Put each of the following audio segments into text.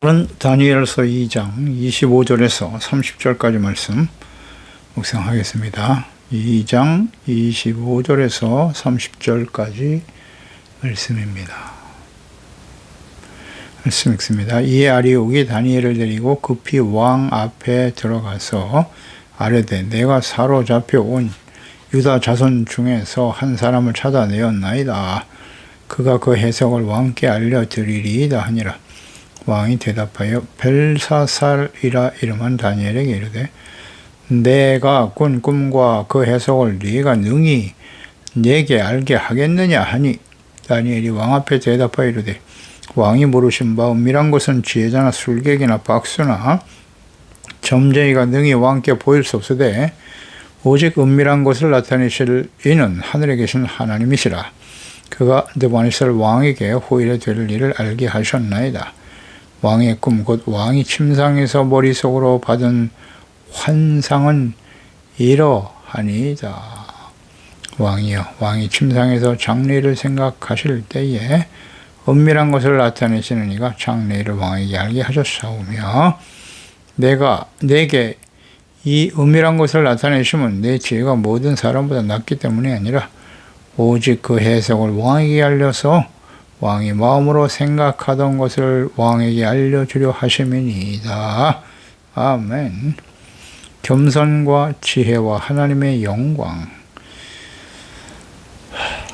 오늘은 다니엘서 2장 25절에서 30절까지 말씀 묵상하겠습니다. 2장 25절에서 30절까지 말씀입니다. 말씀 읽습니다. 이에 아리옥이 다니엘을 데리고 급히 왕 앞에 들어가서 아뢰되 내가 사로잡혀 온 유다 자손 중에서 한 사람을 찾아내었나이다. 그가 그 해석을 왕께 알려드리리이다 하니라. 왕이 대답하여 벨사살이라 이름한 다니엘에게 이르되 내가 꾼 꿈과 그 해석을 네가 능히 내게 알게 하겠느냐 하니 다니엘이 왕 앞에 대답하여 이르되 왕이 모르신 바 은밀한 것은 지혜자나 술객이나 박수나 점쟁이가 능히 왕께 보일 수 없으되 오직 은밀한 것을 나타내실 이는 하늘에 계신 하나님이시라. 그가 느부갓네살 왕에게 호일에 될 일을 알게 하셨나이다. 왕의 꿈 곧 왕이 침상에서 머릿속으로 받은 환상은 이러하니이다. 왕이여, 왕이 침상에서 장래를 생각하실 때에 은밀한 것을 나타내시는 이가 장래를 왕에게 알게 하셨사오며 내게 이 은밀한 것을 나타내시면 내 지혜가 모든 사람보다 낫기 때문이 아니라 오직 그 해석을 왕에게 알려서 왕이 마음으로 생각하던 것을 왕에게 알려주려 하심이니이다. 아멘. 겸손과 지혜와 하나님의 영광.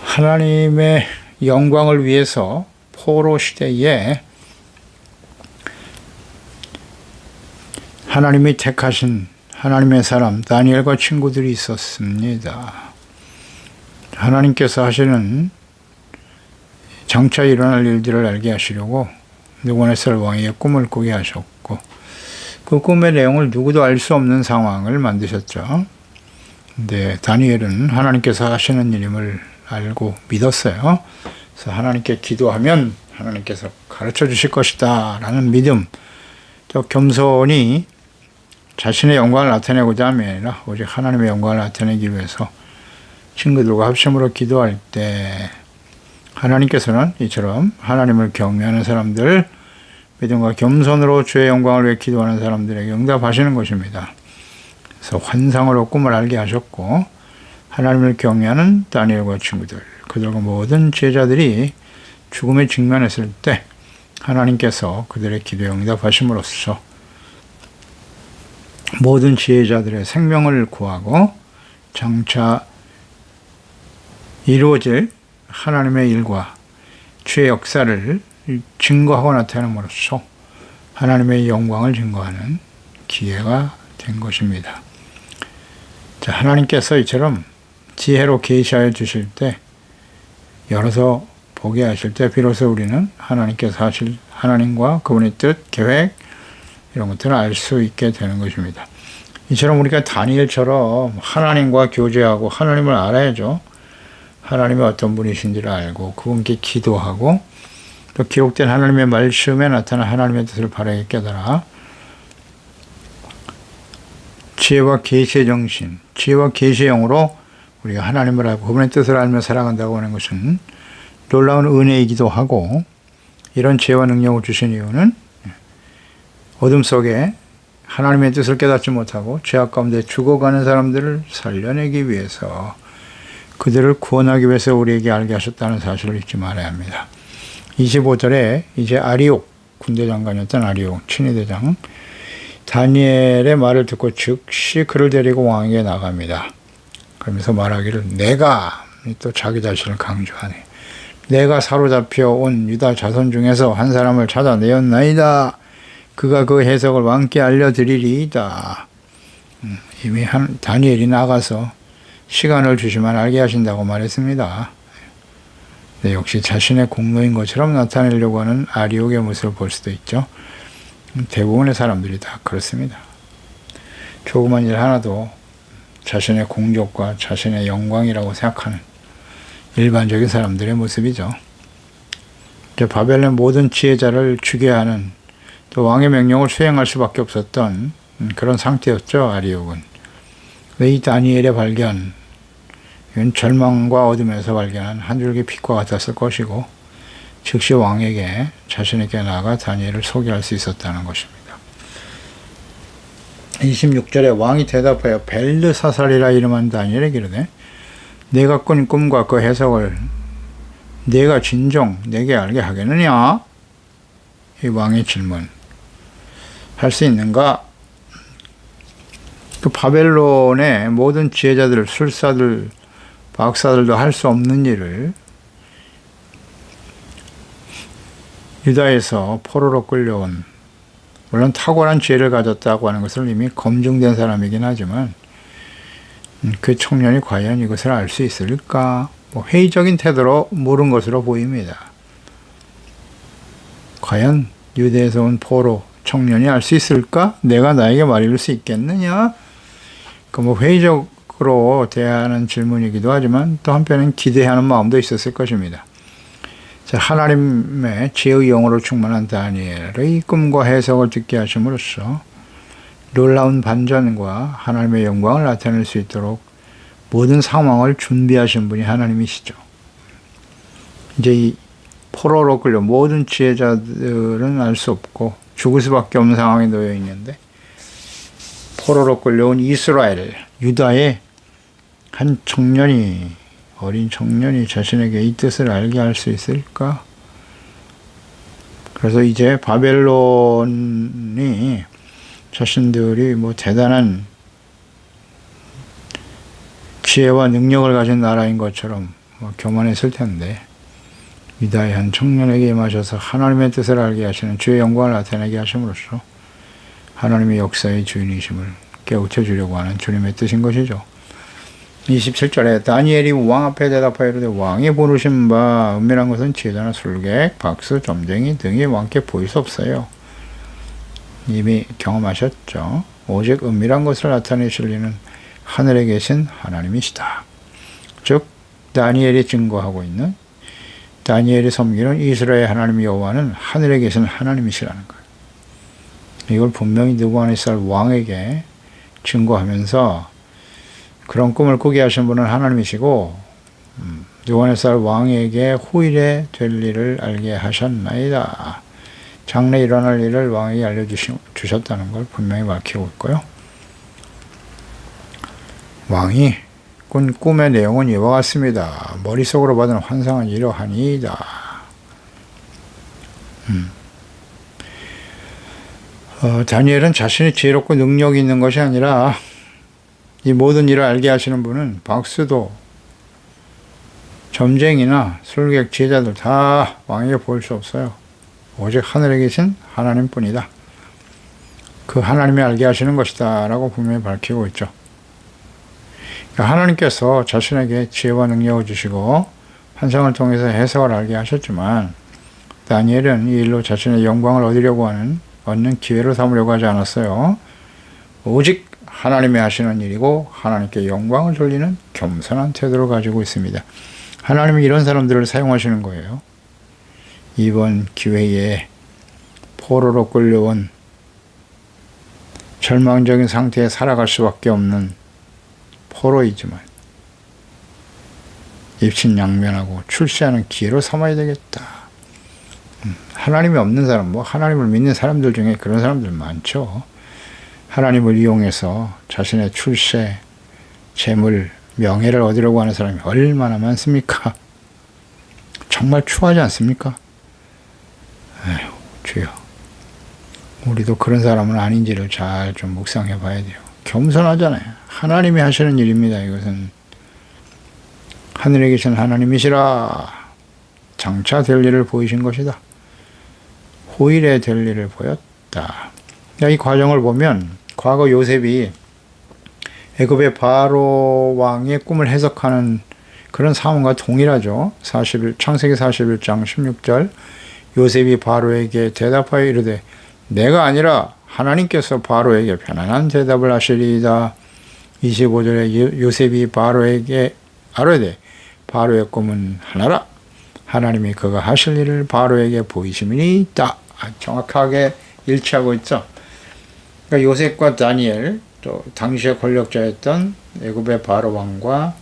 하나님의 영광을 위해서 포로 시대에 하나님이 택하신 하나님의 사람 다니엘과 친구들이 있었습니다. 하나님께서 하시는 장차 일어날 일들을 알게 하시려고 느부갓네살 왕의 꿈을 꾸게 하셨고 그 꿈의 내용을 누구도 알 수 없는 상황을 만드셨죠. 근데 다니엘은 하나님께서 하시는 일임을 알고 믿었어요. 그래서 하나님께 기도하면 하나님께서 가르쳐 주실 것이다 라는 믿음, 또 겸손히 자신의 영광을 나타내고자 함이 아니라 오직 하나님의 영광을 나타내기 위해서 친구들과 합심으로 기도할 때 하나님께서는 이처럼 하나님을 경외하는 사람들, 믿음과 겸손으로 주의 영광을 위해 기도하는 사람들에게 응답하시는 것입니다. 그래서 환상으로 꿈을 알게 하셨고 하나님을 경외하는 다니엘과 친구들, 그들과 모든 제자들이 죽음에 직면했을 때 하나님께서 그들의 기도에 응답하심으로써 모든 지혜자들의 생명을 구하고 장차 이루어질 하나님의 일과 주의 역사를 증거하고 나타냄으로써 하나님의 영광을 증거하는 기회가 된 것입니다. 자, 하나님께서 이처럼 지혜로 계시하여 주실 때, 열어서 보게 하실 때 비로소 우리는 하나님께서 하실 하나님과 그분의 뜻, 계획 이런 것들을 알 수 있게 되는 것입니다. 이처럼 우리가 다니엘처럼 하나님과 교제하고 하나님을 알아야죠. 하나님이 어떤 분이신지를 알고 그분께 기도하고 또 기록된 하나님의 말씀에 나타난 하나님의 뜻을 바르게 깨달아 지혜와 계시의 정신, 지혜와 계시의 영으로 우리가 하나님을 알고 그분의 뜻을 알며 살아간다고 하는 것은 놀라운 은혜이기도 하고, 이런 지혜와 능력을 주신 이유는 어둠 속에 하나님의 뜻을 깨닫지 못하고 죄악 가운데 죽어가는 사람들을 살려내기 위해서, 그들을 구원하기 위해서 우리에게 알게 하셨다는 사실을 잊지 말아야 합니다. 25절에 이제 아리옥, 군대 장관이었던 아리옥, 친위대장 다니엘의 말을 듣고 즉시 그를 데리고 왕에게 나갑니다. 그러면서 말하기를 내가, 또 자기 자신을 강조하네. 내가 사로잡혀 온 유다 자손 중에서 한 사람을 찾아내었나이다. 그가 그 해석을 왕께 알려드리리이다. 이미 다니엘이 나가서 시간을 주시면 알게 하신다고 말했습니다. 네, 역시 자신의 공로인 것처럼 나타내려고 하는 아리옥의 모습을 볼 수도 있죠. 대부분의 사람들이 다 그렇습니다. 조그만 일 하나도 자신의 공적과 자신의 영광이라고 생각하는 일반적인 사람들의 모습이죠. 바벨론 모든 지혜자를 죽여야 하는, 또 왕의 명령을 수행할 수밖에 없었던 그런 상태였죠. 아리옥은. 이 다니엘의 발견, 이건 절망과 어둠에서 발견한 한 줄기 빛과 같았을 것이고 즉시 왕에게 자신에게 나아가 다니엘을 소개할 수 있었다는 것입니다. 26절에 왕이 대답하여 벨르사살이라 이름한 다니엘에게 이르되 내가 꾼 꿈과 그 해석을 내가 진정 내게 알게 하겠느냐? 이 왕의 질문. 할 수 있는가? 그 바벨론의 모든 지혜자들, 술사들, 박사들도 할 수 없는 일을 유다에서 포로로 끌려온, 물론 탁월한 지혜를 가졌다고 하는 것을 이미 검증된 사람이긴 하지만 그 청년이 과연 이것을 알 수 있을까? 회의적인 태도로 물은 것으로 보입니다. 과연 유대에서 온 포로 청년이 알 수 있을까? 내가 나에게 말해줄 수 있겠느냐? 회의적으로 대하는 질문이기도 하지만 또 한편은 기대하는 마음도 있었을 것입니다. 자, 하나님의 지혜의 영으로 충만한 다니엘의 꿈과 해석을 듣게 하심으로써 놀라운 반전과 하나님의 영광을 나타낼 수 있도록 모든 상황을 준비하신 분이 하나님이시죠. 이제 이 포로로 끌려 모든 지혜자들은 알 수 없고 죽을 수밖에 없는 상황에 놓여 있는데 포로로 끌려온 이스라엘, 유다의 한 청년이, 어린 청년이 자신에게 이 뜻을 알게 할 수 있을까? 그래서 이제 바벨론이 자신들이 대단한 지혜와 능력을 가진 나라인 것처럼 교만했을 텐데 유다의 한 청년에게 임하셔서 하나님의 뜻을 알게 하시는 주의 영광을 나타내게 하심으로써 하나님의 역사의 주인이심을 깨우쳐 주려고 하는 주님의 뜻인 것이죠. 27절에 다니엘이 왕 앞에 대답하여 이르되 왕이 부르신 바 은밀한 것은 지혜자나 술객, 박수, 점쟁이 등이 왕께 보일 수 없어요. 이미 경험하셨죠. 오직 은밀한 것을 나타내실 이는 하늘에 계신 하나님이시다. 즉 다니엘이 증거하고 있는, 다니엘이 섬기는 이스라엘 하나님 여호와는 하늘에 계신 하나님이시라는 거예요. 이걸 분명히 느부갓네살 왕에게 증거하면서 그런 꿈을 꾸게 하신 분은 하나님이시고 느부갓네살 왕에게 후일에 될 일을 알게 하셨나이다. 장래 일어날 일을 왕에게 알려주셨다는 걸 분명히 밝히고 있고요. 왕이 꾼 꿈의 내용은 이와 같습니다. 머릿속으로 받은 환상은 이러하니이다. 다니엘은 자신이 지혜롭고 능력이 있는 것이 아니라 이 모든 일을 알게 하시는 분은 박수도, 점쟁이나 술객, 지혜자들 다 왕에게 보일 수 없어요. 오직 하늘에 계신 하나님뿐이다. 그 하나님이 알게 하시는 것이다 라고 분명히 밝히고 있죠. 하나님께서 자신에게 지혜와 능력을 주시고 환상을 통해서 해석을 알게 하셨지만 다니엘은 이 일로 자신의 영광을 얻는 기회로 삼으려고 하지 않았어요. 오직 하나님이 하시는 일이고 하나님께 영광을 돌리는 겸손한 태도를 가지고 있습니다. 하나님이 이런 사람들을 사용하시는 거예요. 이번 기회에 포로로 끌려온 절망적인 상태에 살아갈 수밖에 없는 포로이지만 입신양면하고 출세하는 기회로 삼아야 되겠다. 하나님이 없는 사람, 하나님을 믿는 사람들 중에 그런 사람들 많죠. 하나님을 이용해서 자신의 출세, 재물, 명예를 얻으려고 하는 사람이 얼마나 많습니까? 정말 추하지 않습니까? 에휴, 주여. 우리도 그런 사람은 아닌지를 잘 좀 묵상해 봐야 돼요. 겸손하잖아요. 하나님이 하시는 일입니다. 이것은 하늘에 계신 하나님이시라. 장차 될 일을 보이신 것이다. 후일에 될 일을 보였다. 이 과정을 보면 과거 요셉이 애굽의 바로 왕의 꿈을 해석하는 그런 상황과 동일하죠. 창세기 41장 16절 요셉이 바로에게 대답하여 이르되 내가 아니라 하나님께서 바로에게 편안한 대답을 하시리이다. 25절에 요셉이 바로에게 아뢰되 바로의 꿈은 하나라. 하나님이 그가 하실 일을 바로에게 보이심이 있다. 정확하게 일치하고 있죠. 그러니까 요셉과 다니엘, 또 당시의 권력자였던 애굽의 바로 왕과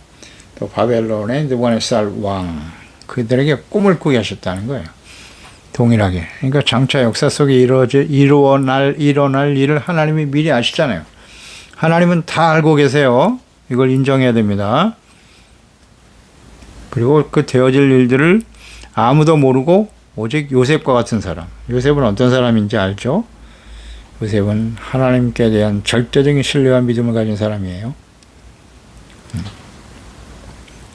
또 바벨론의 느부갓네살 왕, 그들에게 꿈을 꾸게 하셨다는 거예요. 동일하게. 그러니까 장차 역사 속에 일어날 일을 하나님이 미리 아시잖아요. 하나님은 다 알고 계세요. 이걸 인정해야 됩니다. 그리고 그 되어질 일들을 아무도 모르고 오직 요셉과 같은 사람. 요셉은 어떤 사람인지 알죠? 요셉은 하나님께 대한 절대적인 신뢰와 믿음을 가진 사람이에요.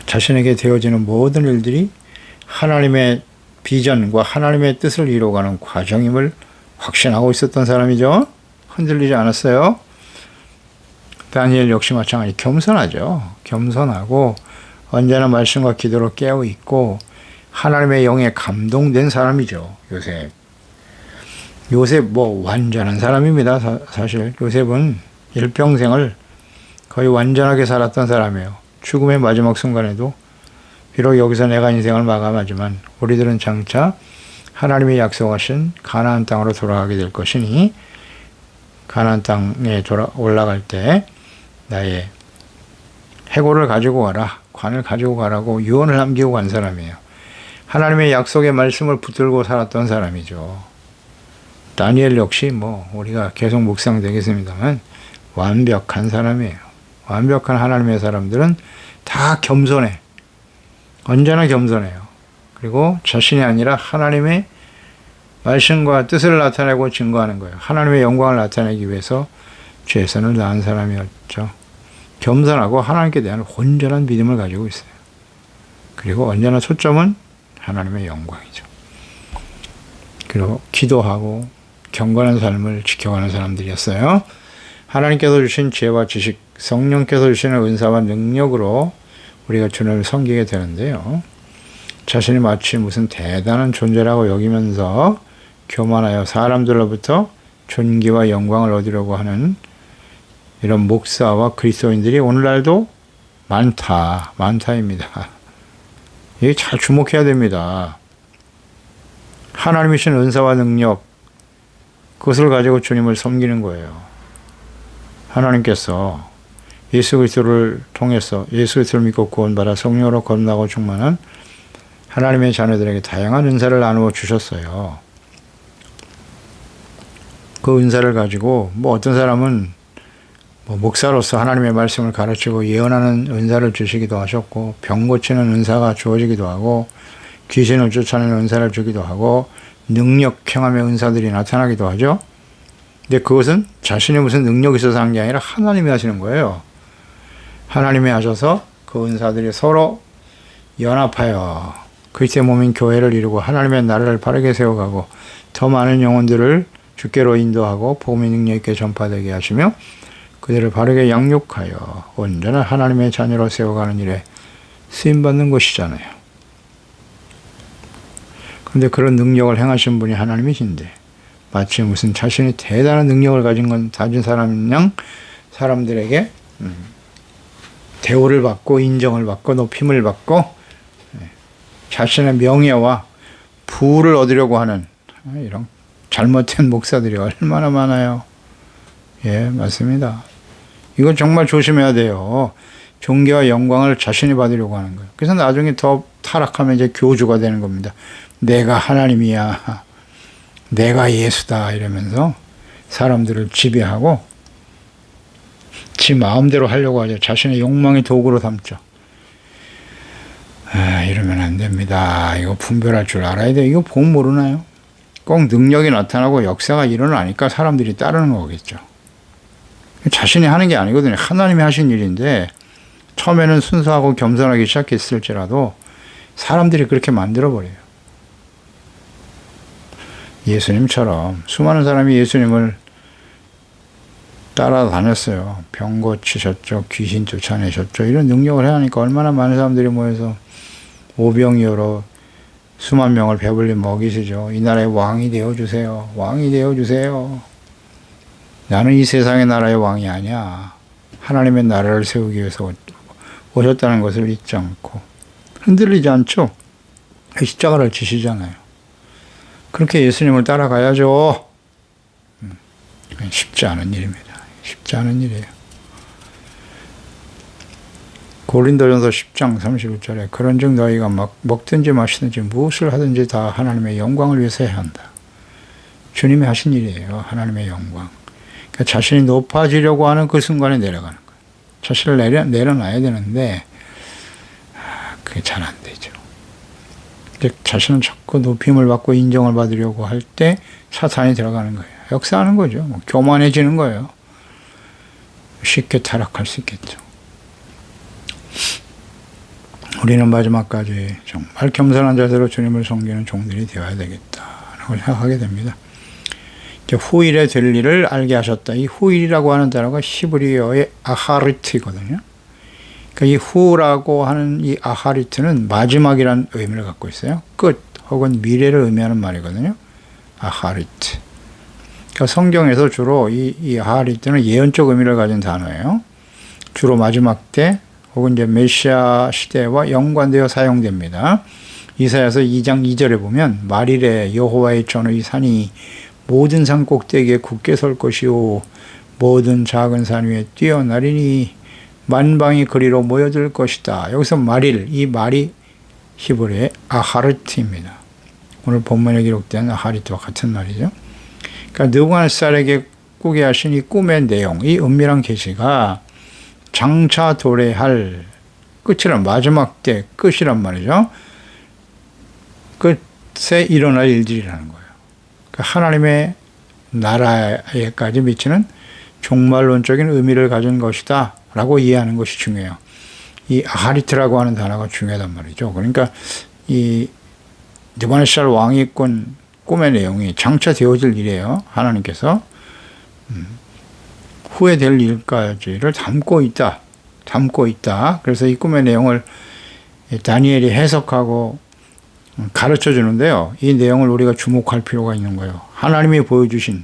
자신에게 되어지는 모든 일들이 하나님의 비전과 하나님의 뜻을 이루어가는 과정임을 확신하고 있었던 사람이죠. 흔들리지 않았어요. 다니엘 역시 마찬가지 겸손하죠. 겸손하고 언제나 말씀과 기도로 깨어 있고 하나님의 영에 감동된 사람이죠. 요셉 완전한 사람입니다. 사실 요셉은 일평생을 거의 완전하게 살았던 사람이에요. 죽음의 마지막 순간에도 비록 여기서 내가 인생을 마감하지만 우리들은 장차 하나님이 약속하신 가나안 땅으로 돌아가게 될 것이니 가나안 땅에 올라갈 때 나의 해골을 가지고 가라, 관을 가지고 가라고 유언을 남기고 간 사람이에요. 하나님의 약속의 말씀을 붙들고 살았던 사람이죠. 다니엘 역시 우리가 계속 묵상되겠습니다만 완벽한 사람이에요. 완벽한 하나님의 사람들은 다 겸손해. 언제나 겸손해요. 그리고 자신이 아니라 하나님의 말씀과 뜻을 나타내고 증거하는 거예요. 하나님의 영광을 나타내기 위해서 최선을 다한 사람이었죠. 겸손하고 하나님께 대한 온전한 믿음을 가지고 있어요. 그리고 언제나 초점은 하나님의 영광이죠. 그리고 기도하고 경건한 삶을 지켜가는 사람들이었어요. 하나님께서 주신 지혜와 지식, 성령께서 주시는 은사와 능력으로 우리가 주님을 섬기게 되는데요. 자신이 마치 무슨 대단한 존재라고 여기면서 교만하여 사람들로부터 존귀와 영광을 얻으려고 하는 이런 목사와 그리스도인들이 오늘날도 많다입니다. 이게 잘 주목해야 됩니다. 하나님이 주신 은사와 능력, 그것을 가지고 주님을 섬기는 거예요. 하나님께서 예수 그리스도를 통해서 예수 그리스도를 믿고 구원받아 성령으로 거듭나고 충만한 하나님의 자녀들에게 다양한 은사를 나누어 주셨어요. 그 은사를 가지고 어떤 사람은 목사로서 하나님의 말씀을 가르치고 예언하는 은사를 주시기도 하셨고 병 고치는 은사가 주어지기도 하고 귀신을 쫓아내는 은사를 주기도 하고 능력 행함의 은사들이 나타나기도 하죠. 근데 그것은 자신이 무슨 능력이 있어서 한 게 아니라 하나님이 하시는 거예요. 하나님이 하셔서 그 은사들이 서로 연합하여 그리스도의 몸인 교회를 이루고 하나님의 나라를 바르게 세워가고 더 많은 영혼들을 주께로 인도하고 복음의 능력 있게 전파되게 하시며 그들을 바르게 양육하여 온전한 하나님의 자녀로 세워가는 일에 쓰임받는 것이잖아요. 그런데 그런 능력을 행하신 분이 하나님이신데 마치 무슨 자신이 대단한 능력을 가진 사람인 양 사람들에게 대우를 받고 인정을 받고 높임을 받고 자신의 명예와 부를 얻으려고 하는 이런 잘못된 목사들이 얼마나 많아요. 예, 맞습니다. 이건 정말 조심해야 돼요. 존귀와 영광을 자신이 받으려고 하는 거예요. 그래서 나중에 더 타락하면 이제 교주가 되는 겁니다. 내가 하나님이야. 내가 예수다. 이러면서 사람들을 지배하고 지 마음대로 하려고 하죠. 자신의 욕망이 도구로 삼죠. 이러면 안 됩니다. 이거 분별할 줄 알아야 돼요. 이거 보면 모르나요? 꼭 능력이 나타나고 역사가 일어나니까 사람들이 따르는 거겠죠. 자신이 하는 게 아니거든요. 하나님이 하신 일인데 처음에는 순수하고 겸손하게 시작했을지라도 사람들이 그렇게 만들어버려요. 예수님처럼 수많은 사람이 예수님을 따라다녔어요. 병 고치셨죠. 귀신 쫓아내셨죠. 이런 능력을 해하니까 얼마나 많은 사람들이 모여서 오병이어로 수만 명을 배불리 먹이시죠. 이 나라의 왕이 되어주세요. 왕이 되어주세요. 나는 이 세상의 나라의 왕이 아니야. 하나님의 나라를 세우기 위해서 오셨다는 것을 잊지 않고 흔들리지 않죠. 십자가를 지시잖아요. 그렇게 예수님을 따라가야죠. 쉽지 않은 일입니다. 쉽지 않은 일이에요. 고린도전서 10장 31절에 그런즉 너희가 먹든지 마시든지 무엇을 하든지 다 하나님의 영광을 위해서 해야 한다. 주님이 하신 일이에요. 하나님의 영광. 그러니까 자신이 높아지려고 하는 그 순간에 내려가는 거예요. 자신을 내려놔야 되는데 그게 잘 안 되죠. 자신은 자꾸 높임을 받고 인정을 받으려고 할 때 사탄이 들어가는 거예요. 역사하는 거죠. 교만해지는 거예요. 쉽게 타락할 수 있겠죠. 우리는 마지막까지 정말 겸손한 자세로 주님을 섬기는 종들이 되어야 되겠다라고 생각하게 됩니다. 후일에 될 일을 알게 하셨다. 이 후일이라고 하는 단어가 히브리어의 아하리트거든요. 그러니까 이 후라고 하는 이 아하리트는 마지막이라는 의미를 갖고 있어요. 끝 혹은 미래를 의미하는 말이거든요. 아하리트. 그러니까 성경에서 주로 이 아하리트는 예언적 의미를 가진 단어예요. 주로 마지막 때 혹은 이제 메시아 시대와 연관되어 사용됩니다. 이사야서 2장 2절에 보면 말일에 여호와의 전의 산이 모든 산 꼭대기에 굳게 설 것이요 모든 작은 산 위에 뛰어나리니 만방이 그리로 모여들 것이다. 여기서 말일, 이 말이 히브리의 아하르트입니다. 오늘 본문에 기록된 아하리트와 같은 말이죠. 그러니까 느부갓네살에게 꾸게 하신 이 꿈의 내용, 이 은밀한 계시가 장차 도래할 끝이란 마지막 때 끝이란 말이죠. 끝에 일어날 일들이라는 거예요. 그러니까 하나님의 나라에까지 미치는 종말론적인 의미를 가진 것이다 라고 이해하는 것이 중요해요. 이 아하리트라고 하는 단어가 중요하단 말이죠. 그러니까 이 느부갓네살 왕이 꾼 꿈의 내용이 장차 되어질 일이에요. 하나님께서 후에 될 일까지를 담고 있다. 그래서 이 꿈의 내용을 다니엘이 해석하고 가르쳐 주는데요. 이 내용을 우리가 주목할 필요가 있는 거예요. 하나님이 보여주신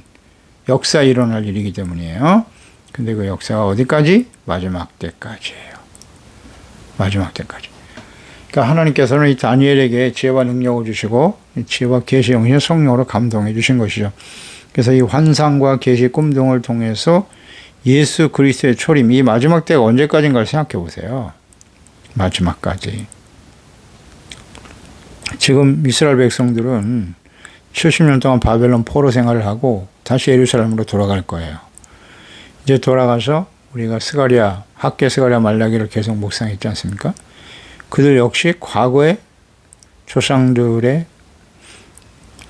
역사에 일어날 일이기 때문이에요. 근데 그 역사가 어디까지? 마지막 때까지예요. 마지막 때까지. 그러니까 하나님께서는 이 다니엘에게 지혜와 능력을 주시고 지혜와 계시 영신 성령으로 감동해 주신 것이죠. 그래서 이 환상과 계시 꿈 등을 통해서 예수 그리스도의 초림, 이 마지막 때가 언제까지인가를 생각해 보세요. 마지막까지. 지금 이스라엘 백성들은 70년 동안 바벨론 포로 생활을 하고 다시 예루살렘으로 돌아갈 거예요. 이제 돌아가서 우리가 학개 스가랴 말라기를 계속 묵상했지 않습니까? 그들 역시 과거의 조상들의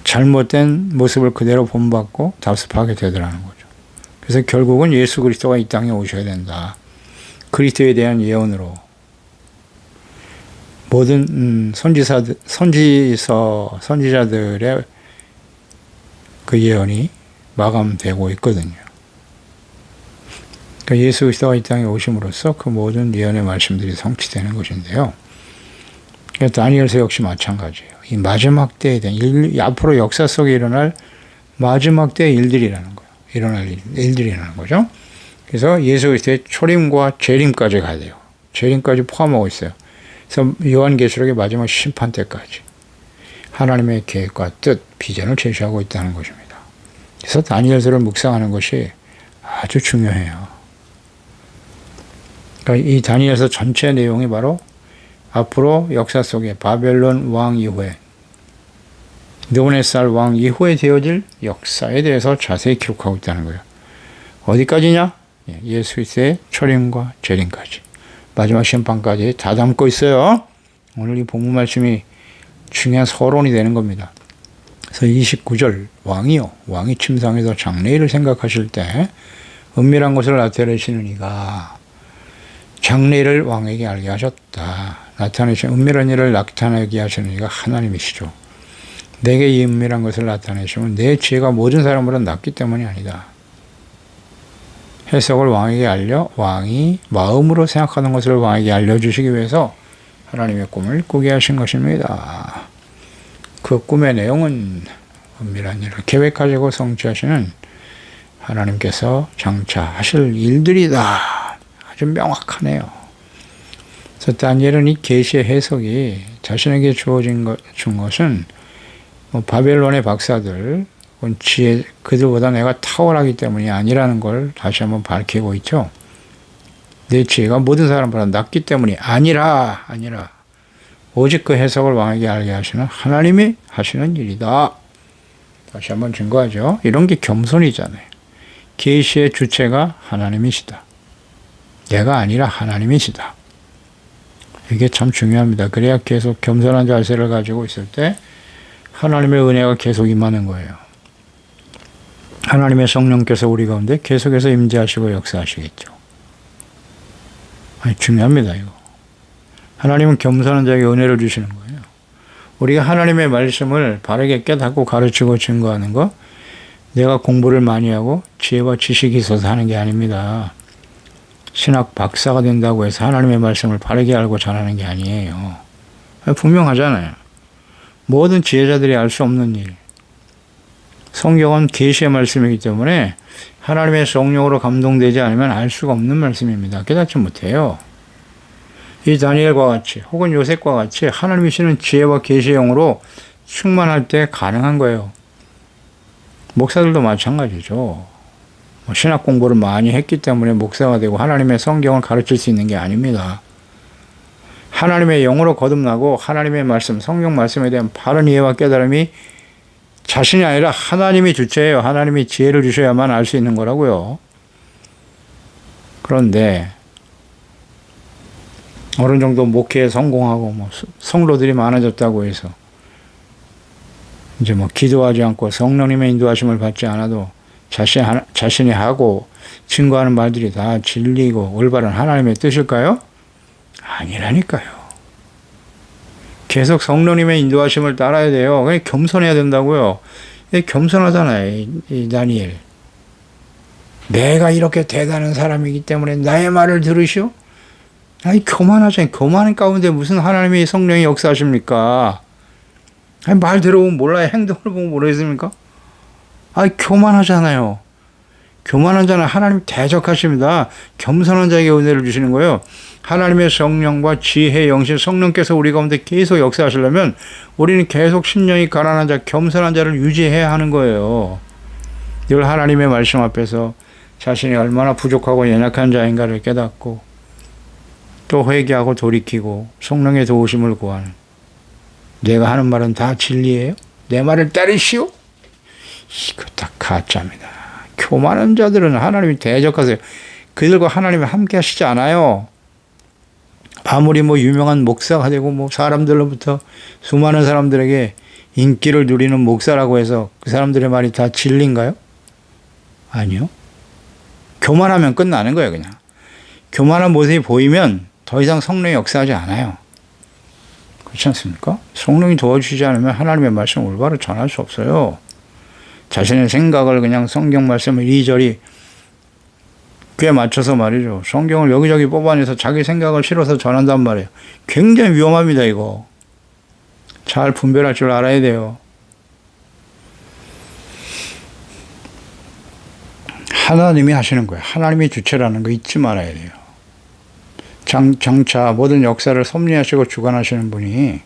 잘못된 모습을 그대로 본받고 답습하게 되더라는 거죠. 그래서 결국은 예수 그리스도가 이 땅에 오셔야 된다. 그리스도에 대한 예언으로 모든 선지자들의 그 예언이 마감되고 있거든요. 그러니까 예수 그리스도가 이 땅에 오심으로써 그 모든 예언의 말씀들이 성취되는 것인데요. 그러니까 다니엘서 역시 마찬가지예요. 이 마지막 때에 대한 앞으로 역사 속에 일어날 마지막 때의 일들이라는 거예요. 일어날 일들이라는 거죠. 그래서 예수 그리스도의 초림과 재림까지 가야 돼요. 재림까지 포함하고 있어요. 그래서 요한계시록의 마지막 심판 때까지 하나님의 계획과 뜻, 비전을 제시하고 있다는 것입니다. 그래서 다니엘서를 묵상하는 것이 아주 중요해요. 그러니까 이 다니엘서 전체 내용이 바로 앞으로 역사 속에 바벨론 왕 이후에 느부갓네살 왕 이후에 되어질 역사에 대해서 자세히 기록하고 있다는 거예요. 어디까지냐? 예수 그리스도의 초림과 재림까지 마지막 심판까지 다 담고 있어요. 오늘 이 본문 말씀이 중요한 서론이 되는 겁니다. 그래서 29절 왕이 침상에서 장래일을 생각하실 때 은밀한 것을 나타내시는 이가 장래일을 왕에게 알게 하셨다. 은밀한 일을 나타내게 하시는 이가 하나님이시죠. 내게 이 은밀한 것을 나타내시면 내 지혜가 모든 사람보다 낫기 때문이 아니다. 해석을 왕에게 알려 왕이 마음으로 생각하는 것을 왕에게 알려주시기 위해서 하나님의 꿈을 꾸게 하신 것입니다. 그 꿈의 내용은 은밀한 일을 계획하시고 성취하시는 하나님께서 장차 하실 일들이다. 아주 명확하네요. 그래서 다니엘은 이 계시의 해석이 자신에게 주어진 준 것은 바벨론의 박사들, 그들보다 내가 탁월하기 때문이 아니라는 걸 다시 한번 밝히고 있죠. 내 지혜가 모든 사람보다 낫기 때문이 아니라 오직 그 해석을 왕에게 알게 하시는 하나님이 하시는 일이다. 다시 한번 증거하죠. 이런 게 겸손이잖아요. 계시의 주체가 하나님이시다. 내가 아니라 하나님이시다. 이게 참 중요합니다. 그래야 계속 겸손한 자세를 가지고 있을 때 하나님의 은혜가 계속 임하는 거예요. 하나님의 성령께서 우리 가운데 계속해서 임재하시고 역사하시겠죠. 중요합니다, 이거. 하나님은 겸손한 자에게 은혜를 주시는 거예요. 우리가 하나님의 말씀을 바르게 깨닫고 가르치고 증거하는 거, 내가 공부를 많이 하고 지혜와 지식이 있어서 하는 게 아닙니다. 신학 박사가 된다고 해서 하나님의 말씀을 바르게 알고 전하는 게 아니에요. 분명하잖아요. 모든 지혜자들이 알 수 없는 일. 성경은 계시의 말씀이기 때문에 하나님의 성령으로 감동되지 않으면 알 수가 없는 말씀입니다. 깨닫지 못해요. 이 다니엘과 같이 혹은 요셉과 같이 하나님이 주시는 지혜와 계시의 영으로 충만할 때 가능한 거예요. 목사들도 마찬가지죠. 신학 공부를 많이 했기 때문에 목사가 되고 하나님의 성경을 가르칠 수 있는 게 아닙니다. 하나님의 영으로 거듭나고 하나님의 말씀, 성경 말씀에 대한 바른 이해와 깨달음이 자신이 아니라 하나님이 주체예요. 하나님이 지혜를 주셔야만 알 수 있는 거라고요. 그런데 어느 정도 목회에 성공하고 성도들이 많아졌다고 해서 이제 기도하지 않고 성령님의 인도하심을 받지 않아도 자신이 하고 증거하는 말들이 다 진리고 올바른 하나님의 뜻일까요? 아니라니까요. 계속 성령님의 인도하심을 따라야 돼요. 그냥 겸손해야 된다고요. 겸손하잖아요, 이 다니엘. 내가 이렇게 대단한 사람이기 때문에 나의 말을 들으시오? 아니, 교만하잖아요. 교만 가운데 무슨 하나님의 성령이 역사하십니까? 아니, 말 들어보면 몰라요. 행동을 보면 모르겠습니까? 아니, 교만하잖아요. 교만한 자는 하나님 대적하십니다. 겸손한 자에게 은혜를 주시는 거예요. 하나님의 성령과 지혜, 영신, 성령께서 우리 가운데 계속 역사하시려면 우리는 계속 심령이 가난한 자, 겸손한 자를 유지해야 하는 거예요. 늘 하나님의 말씀 앞에서 자신이 얼마나 부족하고 연약한 자인가를 깨닫고 또 회개하고 돌이키고 성령의 도우심을 구하는, 내가 하는 말은 다 진리예요? 내 말을 따르시오? 이거 다 가짜입니다. 교만한 자들은 하나님이 대적하세요. 그들과 하나님이 함께 하시지 않아요. 아무리 유명한 목사가 되고 사람들로부터 수많은 사람들에게 인기를 누리는 목사라고 해서 그 사람들의 말이 다 진리인가요? 아니요. 교만하면 끝나는 거예요, 그냥. 교만한 모습이 보이면 더 이상 성령이 역사하지 않아요. 그렇지 않습니까? 성령이 도와주시지 않으면 하나님의 말씀을 올바로 전할 수 없어요. 자신의 생각을 그냥 성경 말씀을 이리저리 꽤 맞춰서 말이죠. 성경을 여기저기 뽑아내서 자기 생각을 실어서 전한단 말이에요. 굉장히 위험합니다, 이거. 잘 분별할 줄 알아야 돼요. 하나님이 하시는 거예요. 하나님이 주체라는 거 잊지 말아야 돼요. 장차 모든 역사를 섭리하시고 주관하시는 분이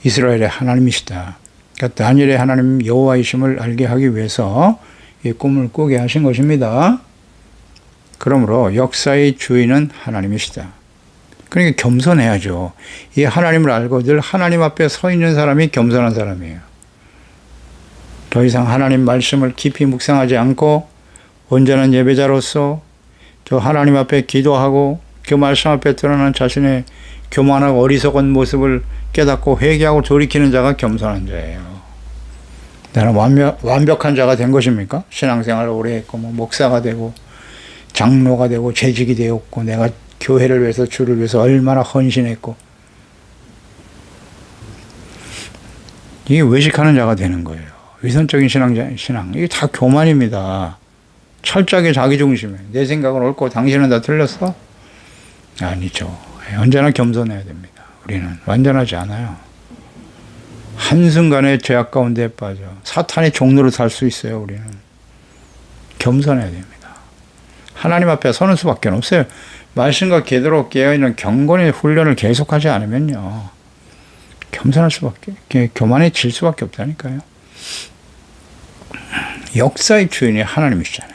이스라엘의 하나님이시다. 그러니까 다니엘의 하나님 여호와이심을 알게 하기 위해서 이 꿈을 꾸게 하신 것입니다. 그러므로 역사의 주인은 하나님이시다. 그러니까 겸손해야죠. 이 하나님을 알고 늘 하나님 앞에 서 있는 사람이 겸손한 사람이에요. 더 이상 하나님 말씀을 깊이 묵상하지 않고 온전한 예배자로서 저 하나님 앞에 기도하고 그 말씀 앞에 드러난 자신의 교만하고 어리석은 모습을 깨닫고 회개하고 돌이키는 자가 겸손한 자예요. 나는 완벽한 자가 된 것입니까? 신앙생활을 오래 했고 목사가 되고 장로가 되고 재직이 되었고 내가 교회를 위해서 주를 위해서 얼마나 헌신했고 이게 외식하는 자가 되는 거예요. 위선적인 신앙. 이게 다 교만입니다. 철저하게 자기중심이에요. 내 생각은 옳고 당신은 다 틀렸어? 아니죠. 언제나 겸손해야 됩니다. 우리는 완전하지 않아요. 한순간에 죄악 가운데 빠져 사탄의 종로로 살 수 있어요. 우리는 겸손해야 됩니다. 하나님 앞에 서는 수밖에 없어요. 말씀과 제대로 깨어있는 경건의 훈련을 계속하지 않으면요 겸손할 수밖에, 교만해질 수밖에 없다니까요. 역사의 주인이 하나님이시잖아요.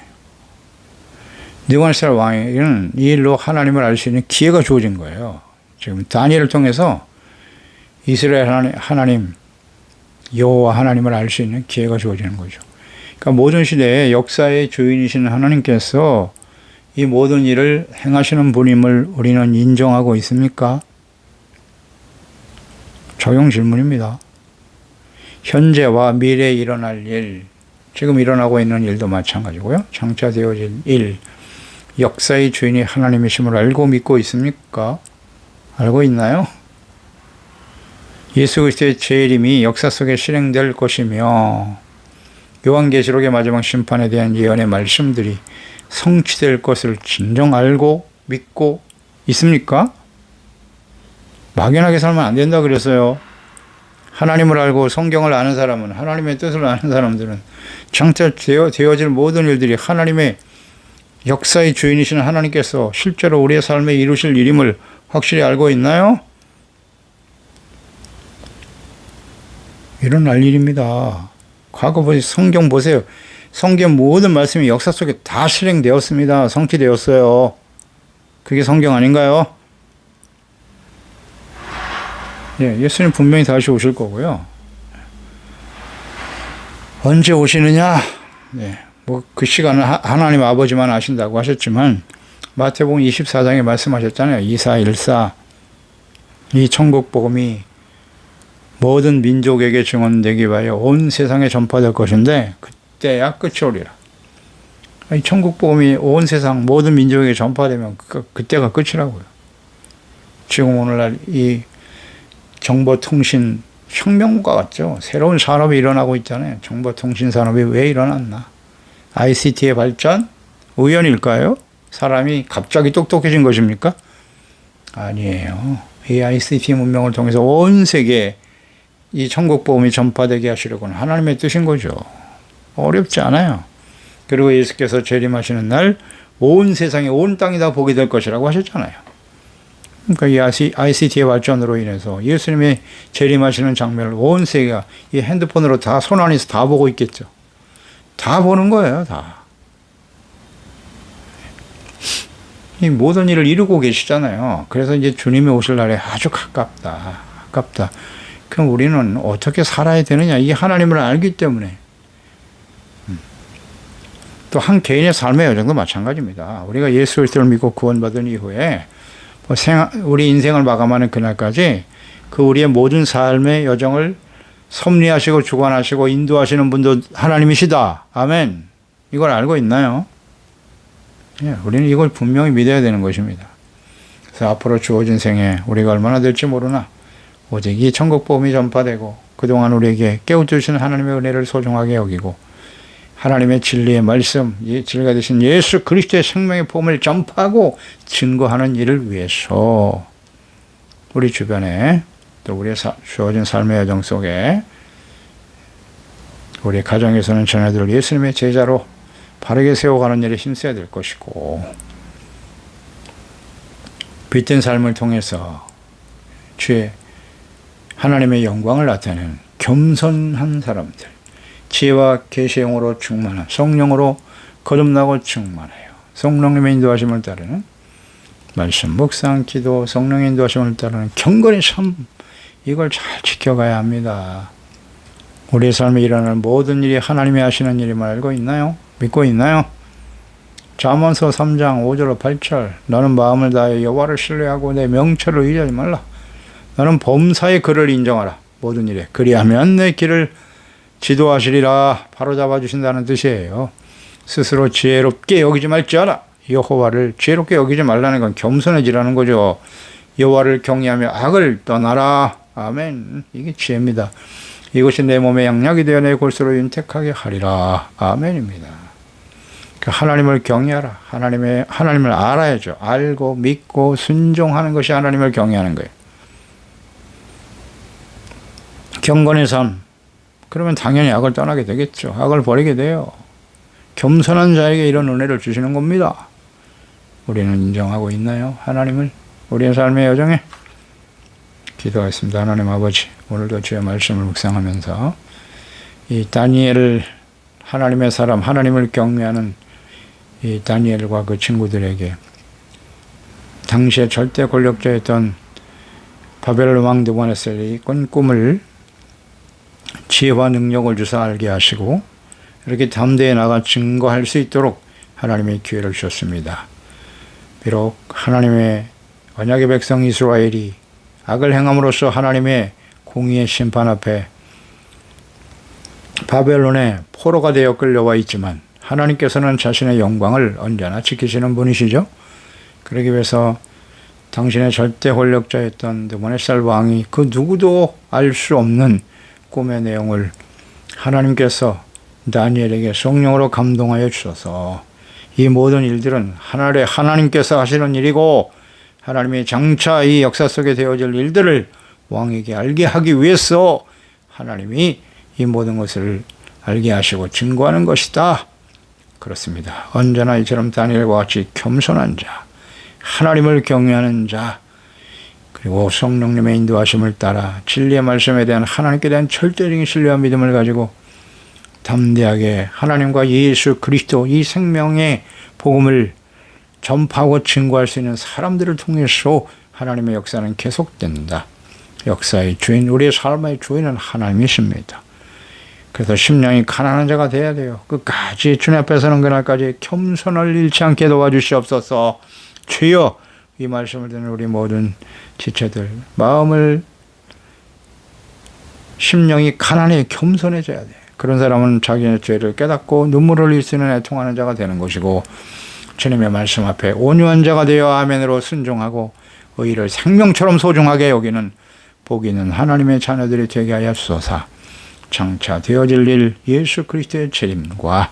느부갓네살 왕에게는 이 일로 하나님을 알 수 있는 기회가 주어진 거예요. 지금 다니엘을 통해서 이스라엘 하나님 여호와 하나님을 알 수 있는 기회가 주어지는 거죠. 그러니까 모든 시대에 역사의 주인이신 하나님께서 이 모든 일을 행하시는 분임을 우리는 인정하고 있습니까? 적용 질문입니다. 현재와 미래에 일어날 일, 지금 일어나고 있는 일도 마찬가지고요. 장차 되어질 일, 역사의 주인이 하나님이심을 알고 믿고 있습니까? 알고 있나요? 예수 그리스도의 재림이 역사 속에 실행될 것이며 요한계시록의 마지막 심판에 대한 예언의 말씀들이 성취될 것을 진정 알고 믿고 있습니까? 막연하게 살면 안 된다 그랬어요. 하나님을 알고 성경을 아는 사람은, 하나님의 뜻을 아는 사람들은 장차 되어질 모든 일들이 하나님의 역사의 주인이신 하나님께서 실제로 우리의 삶에 이루실 일임을 확실히 알고 있나요? 일어날 일입니다. 과거 보세요. 성경 보세요. 성경 모든 말씀이 역사 속에 다 실행되었습니다. 성취되었어요. 그게 성경 아닌가요? 예, 예수님 분명히 다시 오실 거고요. 언제 오시느냐? 네, 뭐 그 시간은 하나님 아버지만 아신다고 하셨지만 마태복음 24장에 말씀하셨잖아요. 2414 이 천국 복음이 모든 민족에게 증언되기 위하여 온 세상에 전파될 것인데 그때야 끝이 오리라. 이 천국 복음이 온 세상 모든 민족에게 전파되면 그때가 끝이라고요. 지금 오늘날 이 정보통신 혁명과 같죠. 새로운 산업이 일어나고 있잖아요. 정보통신 산업이 왜 일어났나? ICT의 발전? 우연일까요? 사람이 갑자기 똑똑해진 것입니까? 아니에요. 이 ICT 문명을 통해서 온 세계에 이 천국 복음이 전파되게 하시려고는 하나님의 뜻인 거죠. 어렵지 않아요. 그리고 예수께서 재림하시는 날 온 세상에 온 땅이 다 보게 될 것이라고 하셨잖아요. 그러니까 이 ICT의 발전으로 인해서 예수님의 재림하시는 장면을 온 세계가 이 핸드폰으로 다 손 안에서 다 보고 있겠죠. 다 보는 거예요, 다. 이 모든 일을 이루고 계시잖아요. 그래서 이제 주님이 오실 날에 아주 가깝다. 그럼 우리는 어떻게 살아야 되느냐? 이게 하나님을 알기 때문에. 또 한 개인의 삶의 여정도 마찬가지입니다. 우리가 예수 그리스도를 믿고 구원받은 이후에 우리 인생을 마감하는 그날까지 그 우리의 모든 삶의 여정을 섭리하시고 주관하시고 인도하시는 분도 하나님이시다. 아멘. 이걸 알고 있나요? 예, 우리는 이걸 분명히 믿어야 되는 것입니다. 그래서 앞으로 주어진 생에 우리가 얼마나 될지 모르나 오직 이 천국 복음이 전파되고 그동안 우리에게 깨우쳐주신 하나님의 은혜를 소중하게 여기고 하나님의 진리의 말씀, 진리가 되신 예수 그리스도의 생명의 복음을 전파하고 증거하는 일을 위해서 우리 주변에 또 우리의 주어진 삶의 여정 속에 우리 가정에서는 자녀들을 예수님의 제자로 바르게 세워가는 일에 힘써야 될 것이고 빛된 삶을 통해서 주의 하나님의 영광을 나타내는 겸손한 사람들, 지혜와 계시의 영으로 충만한 성령으로 거듭나고 충만해요. 성령님의 인도하심을 따르는 말씀, 묵상, 기도, 성령의 인도하심을 따르는 경건의 삶, 이걸 잘 지켜가야 합니다. 우리의 삶에 일어날 모든 일이 하나님이 하시는 일임을 알고 있나요? 믿고 있나요? 잠언서 3장 5절 8절 너는 마음을 다하여 여호와를 신뢰하고 내 명철을 의지하지 말라. 너는 범사의 그를 인정하라. 모든 일에 그리하면 내 길을 지도하시리라. 바로잡아 주신다는 뜻이에요. 스스로 지혜롭게 여기지 말지어라. 여호와를 지혜롭게 여기지 말라는 건 겸손해지라는 거죠. 여호와를 경외하며 악을 떠나라. 아멘. 이게 지혜입니다. 이것이 내 몸의 양약이 되어 내 골수로 윤택하게 하리라. 아멘입니다. 하나님을 경외하라. 하나님을 알아야죠. 알고 믿고 순종하는 것이 하나님을 경외하는 거예요. 경건의 삶. 그러면 당연히 악을 떠나게 되겠죠. 악을 버리게 돼요. 겸손한 자에게 이런 은혜를 주시는 겁니다. 우리는 인정하고 있나요? 하나님을 우리의 삶의 여정에. 기도하겠습니다. 하나님 아버지, 오늘도 주의 말씀을 묵상하면서 이 다니엘을 하나님의 사람, 하나님을 경외하는 이 다니엘과 그 친구들에게 당시에 절대 권력자였던 바벨론 왕 느부갓네살이 꾼 꿈을 지혜와 능력을 주사 알게 하시고 이렇게 담대히 나가 증거할 수 있도록 하나님의 기회를 주셨습니다. 비록 하나님의 언약의 백성 이스라엘이 악을 행함으로써 하나님의 공의의 심판 앞에 바벨론의 포로가 되어 끌려와 있지만 하나님께서는 자신의 영광을 언제나 지키시는 분이시죠. 그러기 위해서 당신의 절대 권력자였던 느부갓네살 왕이 그 누구도 알 수 없는 꿈의 내용을 하나님께서 다니엘에게 성령으로 감동하여 주셔서 이 모든 일들은 하나님께서 하시는 일이고 하나님이 장차 이 역사 속에 되어질 일들을 왕에게 알게 하기 위해서 하나님이 이 모든 것을 알게 하시고 증거하는 것이다. 그렇습니다. 언제나 이처럼 다니엘과 같이 겸손한 자, 하나님을 경외하는 자, 그리고 성령님의 인도하심을 따라 진리의 말씀에 대한 하나님께 대한 절대적인 신뢰와 믿음을 가지고 담대하게 하나님과 예수 그리스도 이 생명의 복음을 전파하고 증거할 수 있는 사람들을 통해서 하나님의 역사는 계속된다. 역사의 주인, 우리의 삶의 주인은 하나님이십니다. 그래서 심령이 가난한 자가 돼야 돼요. 끝까지 주님 앞에 서는 그날까지 겸손을 잃지 않게 도와주시옵소서. 주여, 이 말씀을 듣는 우리 모든 지체들 마음을 심령이 가난해 겸손해져야 돼. 그런 사람은 자기의 죄를 깨닫고 눈물을 흘릴 수 있는 애통하는 자가 되는 것이고 주님의 말씀 앞에 온유한 자가 되어 아멘으로 순종하고 의를 생명처럼 소중하게 여기는 복 있는 하나님의 자녀들이 되게 하여 주소서. 장차 되어질 일 예수 그리스도의 재림과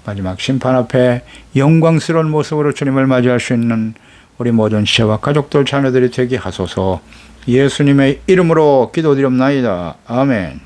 마지막 심판 앞에 영광스러운 모습으로 주님을 맞이할 수 있는 우리 모든 지체와 가족들 자녀들이 되게 하소서. 예수님의 이름으로 기도드립나이다. 아멘.